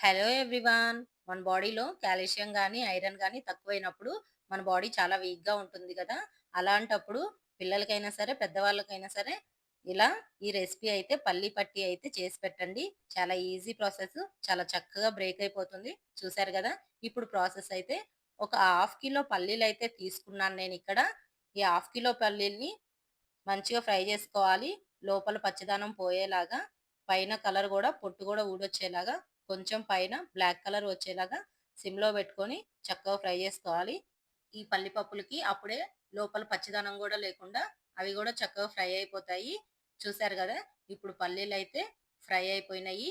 Hello everyone. మన బాడీలో calcium గాని, ఐరన్ గాని తక్కువైనప్పుడు మన బాడీ చాలా వీక్‌గా ఉంటుంది గదా! అలాంటప్పుడు పిల్లలకైనా సరే, పెద్దవాళ్ళకైనా సరే ఇలా ఈ రెసిపీ అయితే పల్లి పట్టి అయితే చేసి పెట్టండి. చాలా ఈజీ ప్రాసెస్. చాలా చక్కగా బ్రేక్ అయిపోతుంది. చూసారు గదా! ఇప్పుడు ప్రాసెస్ అయితే ఒక హాఫ్ కిలో పల్లీలైతే తీసుకున్నాను నేనిక్కడ. ఈ హాఫ్ కిలో పల్లీల్ని మంచిగా ఫ్రై చేసుకోవాలి. లోపల పచ్చిదనం పోయేలాగా, పైన కలర్ గూడా పొట్టు గూడా ఊడొచ్చేలాగా, కొంచెం పైన బ్లాక్ కలర్ వచ్చేలాగా సిమ్‌లో పెట్టుకొని చక్కగా ఫ్రై చేసుకోవాలి. ఈ పల్లి పప్పులకి అప్పుడే లోపల పచ్చిదనం గూడా లేకుండా అవి గూడా చక్కగా ఫ్రై అయిపోతాయి. చూసారు గదా! ఇప్పుడు పల్లీలైతే ఫ్రై అయిపోయినాయి.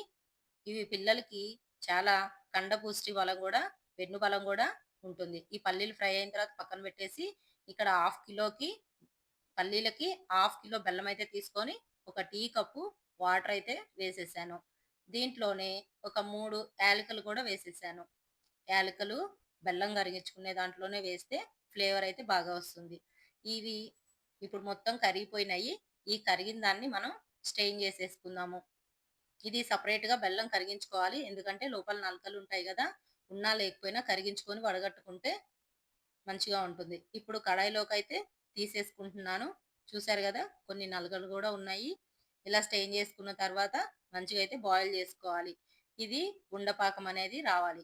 ఇవి పిల్లలకి చాలా కండపుష్టి బలం గూడా, వెన్ను బలం గూడా ఉంటుంది. ఈ పల్లీలు ఫ్రై అయిన తర్వాత పక్కన పెట్టేసి, ఇక్కడ హాఫ్ కిలోకి పల్లీలకి హాఫ్ కిలో బెల్లం అయితే తీసుకొని, ఒక టీ కప్పు వాటర్ అయితే వేసేసాను. దీంట్లోనే ఒక 3 యాలకులు కూడా వేసేసాను. యాలకులు, బెల్లం కరిగించుకునే దాంట్లోనే వేస్తే ఫ్లేవర్ అయితే బాగా వస్తుంది. ఇవి ఇప్పుడు మొత్తం కరిగిపోయినాయి. ఈ కరిగిన దాన్ని మనం స్ట్రెయిన్ చేసేసుకుందాము. ఇది సెపరేట్‌గా బెల్లం కరిగించుకోవాలి. ఎందుకంటే లోపల నలకలుంటాయి గదా! ఉన్నా లేకపోయినా కరిగించుకొని వడగట్టుకుంటే మంచిగా ఉంటుంది. ఇప్పుడు కడాయిలోకైతే తీసేసుకుంటున్నాను. చూసారు గదా! కొన్ని నలగలు గూడా ఉన్నాయి. ఇలా స్టెయిన్ చేసుకున్న తర్వాత మంచిగా అయితే బాయిల్ జేసుకోవాలి. ఇది ఉండపాకం అనేది రావాలి.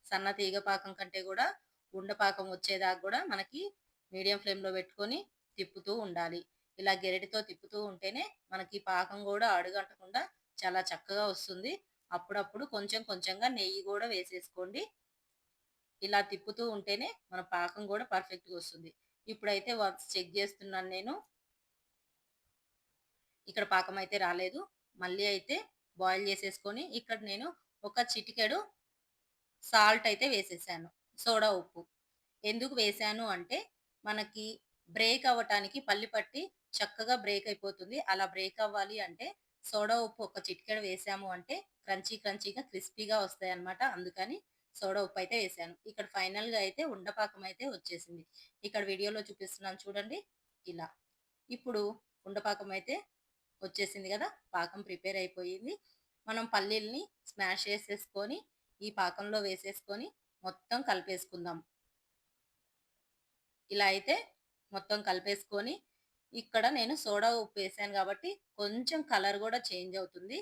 సన్న తీగ పాకం కంటే గూడా ఉండపాకం వచ్చేదాకా గూడా మనకి మీడియం ఫ్లేమ్‌లో పెట్టుకొని తిప్పుతూ ఉండాలి. ఇలా గెరిటతో తిప్పుతూ ఉంటేనే మనకి పాకం గూడా అడుగంటకుండా చాలా చక్కగా వస్తుంది. అప్పుడప్పుడు కొంచెం కొంచెంగా నెయ్యి గూడా వేసేసుకోండి. ఇలా తిప్పుతూ ఉంటేనే మన పాకం గూడా పర్ఫెక్ట్‌గా వస్తుంది. ఇప్పుడైతే వన్స్ చెక్ జేస్తున్నాను నేను. ఇక్కడ పాకం అయితే రాలేదు. మళ్ళీ అయితే బాయిల్ జేసేసుకొని ఇక్కడ నేను ఒక చిటికెడు సాల్ట్ అయితే వేసేసాను. సోడా ఉప్పు. ఎందుకు వేశాను అంటే, మనకి బ్రేక్ అవ్వటానికి పల్లి పట్టి చక్కగా బ్రేక్ అయిపోతుంది. అలా బ్రేక్ అవ్వాలి అంటే సోడా ఉప్పు ఒక చిటికెడు వేసాము అంటే క్రంచీగా, క్రిస్పీగా వస్తాయన్నమాట. అందుకని సోడా ఉప్పు అయితే వేసాను. ఇక్కడ ఫైనల్‌గా అయితే ఉండపాకం అయితే వచ్చేసింది. ఇక్కడ వీడియోలో చూపిస్తున్నాను చూడండి. ఇలా. ఇప్పుడు ఉండపాకం అయితే వచ్చేసింది గదా! పాకం ప్రిపేర్ అయిపోయింది. మనం పల్లీల్ని స్మాష్ చేసేసుకొని, ఈ పాకంలో వేసేసుకొని మొత్తం కలిపేసుకుందాం. ఇలా అయితే మొత్తం కలిపేసుకొని, ఇక్కడ నేను సోడా ఉప్పు వేసాను గాబట్టి, కొంచెం కలర్ గూడా చేంజ్ అవుతుంది.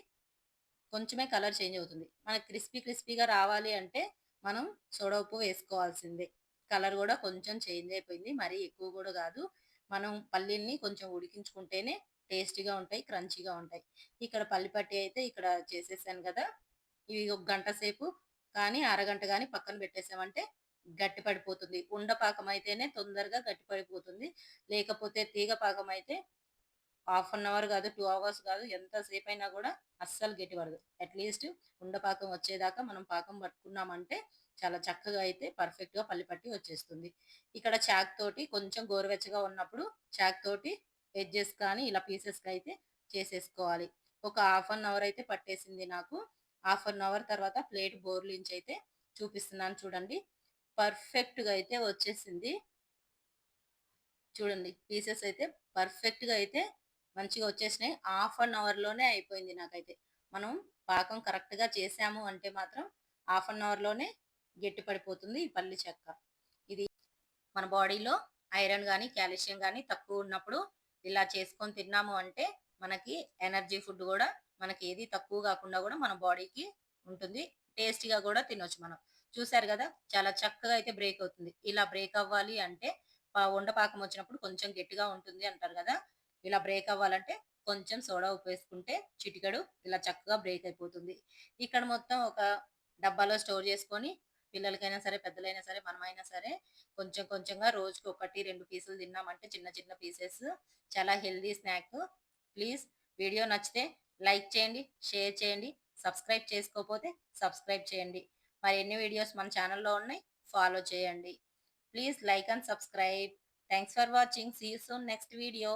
కొంచెమే కలర్ చేంజ్ అవుతుంది. మనకు క్రిస్పీగా రావాలి అంటే, మనం సోడా ఉప్పు వేసుకోవాల్సిందే. కలర్ గూడా కొంచెం చేంజ్ అయిపోయింది. మరీ ఎక్కువ గూడా గాదు. మనం పల్లీల్ని కొంచెం ఉడికించుకుంటేనే టేస్టీగా ఉంటాయి, క్రంచీగా ఉంటాయి. ఇక్కడ పల్లి పట్టి అయితే ఇక్కడ చేసేసాను గదా! ఇవి ఒక గంట సేపు కానీ, అరగంట గాని పక్కన పెట్టేసామంటే గట్టి పడిపోతుంది. ఉండ పాకం అయితేనే తొందరగా గట్టి పడిపోతుంది. లేకపోతే తీగ పాకం అయితే హాఫ్ అన్ అవర్ గాదు, 2 అవర్స్ గాదు ఎంత సేపయినా గూడా అస్సలు గట్టి పడదు. అట్‌లీస్ట్ ఉండ పాకం వచ్చేదాకా మనం పాకం పట్టుకున్నామంటే చాలా చక్కగా అయితే పర్ఫెక్ట్‌గా పల్లి పట్టి వచ్చేస్తుంది. ఇక్కడ చాక్ తోటి కొంచెం గోరువెచ్చగా ఉన్నప్పుడు చాక్ తోటి ఎడ్జెస్ కానీ ఇలా పీసెస్‌గా అయితే చేసేసుకోవాలి. ఒక హాఫ్ అన్ అవర్ అయితే పట్టేసింది నాకు. హాఫ్ అన్ అవర్ తర్వాత ప్లేట్ బోర్లించి అయితే చూపిస్తున్నాను చూడండి. పర్ఫెక్ట్‌గా అయితే వచ్చేసింది. చూడండి పీసెస్ అయితే పర్ఫెక్ట్‌గా అయితే మంచిగా వచ్చేసినాయి. హాఫ్ అన్ అవర్‌లోనే అయిపోయింది నాకైతే. మనం పాకం కరెక్ట్‌గా చేసాము అంటే మాత్రం హాఫ్ అన్ అవర్‌లోనే గట్టి పడిపోతుంది ఈ పల్లి చెక్క. ఇది మన బాడీలో ఐరన్ గాని, కాల్షియం గాని తక్కువున్నప్పుడు ఇలా చేసుకొని తిన్నాము అంటే మనకి ఎనర్జీ ఫుడ్ గూడా మనకి ఏది తక్కువ గాకుండా గూడా మన బాడీకి ఉంటుంది. టేస్టీగా గూడా తినొచ్చు మనం. చూసారు గదా! చాలా చక్కగా అయితే బ్రేక్ అవుతుంది. ఇలా బ్రేక్ అవ్వాలి అంటే ఉండపాకం వచ్చినప్పుడు కొంచెం గట్టిగా ఉంటుంది అంటారు గదా! ఇలా బ్రేక్ అవ్వాలంటే కొంచెం సోడా ఉప్పు వేసుకుంటే చిటికెడు ఇలా చక్కగా బ్రేక్ అయిపోతుంది. ఇక్కడ మొత్తం ఒక డబ్బాలో స్టోర్ చేసుకొని పిల్లలకైనా సరే, పెద్దలైనా సరే, మనమైనా సరే కొంచెం కొంచెంగా రోజుకి 1, 2 పీసులు తిన్నామంటే చిన్న చిన్న పీసెస్ చాలా హెల్తీ స్నాక్. ప్లీజ్ వీడియో నచ్చితే లైక్ చేయండి, షేర్ చేయండి, సబ్స్క్రైబ్ చేసుకోకపోతే సబ్స్క్రైబ్ చేయండి. మరిన్ని వీడియోస్ మన ఛానల్‌లో ఉన్నాయి. ఫాలో చేయండి. Please like and subscribe. Thanks for watching. See you soon next video.